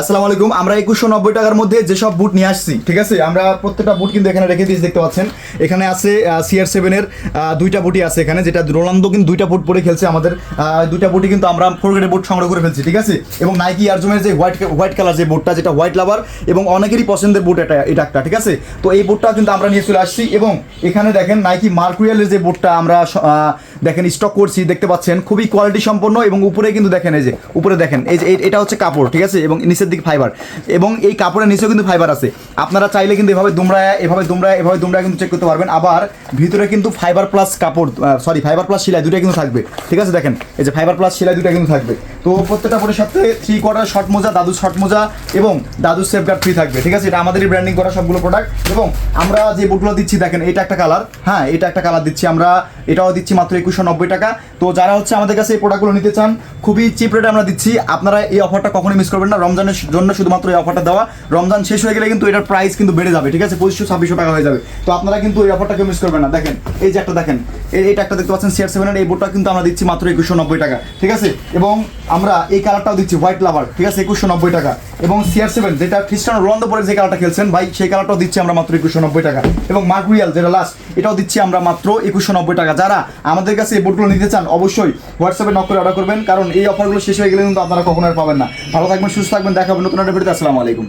আসসালামু আলাইকুম। আমরা 2190 টাকার মধ্যে যেসব বুট নিয়ে আসছি, ঠিক আছে, আমরা প্রত্যেকটা বুট কিন্তু এখানে রেখে দিয়েছি, দেখতে পাচ্ছেন। এখানে আছে CR7 এর দুইটা বুটই আছে এখানে, যেটা রোনালদো কিন্তু দুইটা বুট পরে খেলছে। আমাদের দুইটা বুটই কিন্তু আমরা 4 গ্রেডের বুট সংগ্রহ করে ফেলছি, ঠিক আছে। এবং নাইকি এয়ারজুমের যে হোয়াইট কালার যে বুটটা, যেটা হোয়াইট লাভার এবং অনেকেরই পছন্দের বুট এটা একটা, ঠিক আছে। তো এই বুটটা কিন্তু আমরা নিয়ে চলে আসছি। এবং এখানে দেখেন নাইকি মার্কুরিয়ালের যে বুটটা আমরা দেখেন স্টক করছি, দেখতে পাচ্ছেন, খুবই কোয়ালিটি সম্পন্ন। এবং উপরে কিন্তু দেখেন, এই যে উপরে দেখেন, এই যে এটা হচ্ছে কাপড়, ঠিক আছে, এবং নিচের দিকে ফাইবার, এবং এই কাপড়ের নিচেও কিন্তু ফাইবার আছে। আপনারা চাইলে কিন্তু এভাবে দুমড়ায় কিন্তু চেক করতে পারবেন। আবার ভিতরে কিন্তু ফাইবার প্লাস কাপড়, ফাইবার প্লাস সেলাই দুটোই কিন্তু থাকবে, ঠিক আছে। দেখেন এই যে ফাইবার প্লাস সেলাই দুটোই কিন্তু থাকবে। তো প্রত্যেকটা বুটের সাথে 3/4 শর্ট মোজা, দাদু শর্ট মোজা এবং দাদু সেফগার্ড ফ্রি থাকবে, ঠিক আছে। এটা আমাদেরই ব্র্যান্ডিং করা সবগুলো প্রোডাক্ট। এবং আমরা যে বুটগুলো দিচ্ছি দেখেন, এটা একটা কালার, হ্যাঁ, এটা একটা কালার দিচ্ছি আমরা, এটাও দিচ্ছি মাত্র 2190 টাকা। তো যারা হচ্ছে আমাদের কাছে এই প্রোডাক্টগুলো নিতে চান, খুবই চিপ রেটে আমরা দিচ্ছি। আপনারা এই অফারটা কখনোই মিস করবেন না। রমজানের জন্য শুধুমাত্র এই অফারটা দেওয়া। রমজান শেষ হয়ে গেলে কিন্তু এটার প্রাইস কিন্তু বেড়ে যাবে, ঠিক আছে, 2500-2600 টাকা হয়ে যাবে। তো আপনারা কিন্তু এই অফারটাকে মিস করবেন না। দেখেন এই যে একটা দেখেন, এইটা একটা দেখতে পাচ্ছেন CR7 এর এই বুটটা কিন্তু আমরা দিচ্ছি মাত্র 2190 টাকা, ঠিক আছে। এবং আমরা এই কালারটাও দিচ্ছি হোয়াইট লাভার, ঠিক আছে, 2190 টাকা। এবং CR7 যেটা ক্রিস্টিয়ানো রোনালদো পরে যে কালারটা খেলছেন ভাই, সেই কালারটাও দিচ্ছি আমরা মাত্র 2190 টাকা। এবং মার্কুরিয়াল যেটা লাস্ট, এটাও দিচ্ছি আমরা মাত্র 2190 টাকা। যারা আমাদের কাছে এই বুটগুলো নিতে চান, অবশ্যই হোয়াটসঅ্যাপে নক করে অর্ডার করবেন, কারণ এই অফারগুলো শেষ হয়ে গেলে কিন্তু আপনারা কখনো আর পাবেন না। ভালো থাকবেন, সুস্থ থাকবেন, দেখা হবে নতুন একটা ভিডিওতে। আসসালামু আলাইকুম।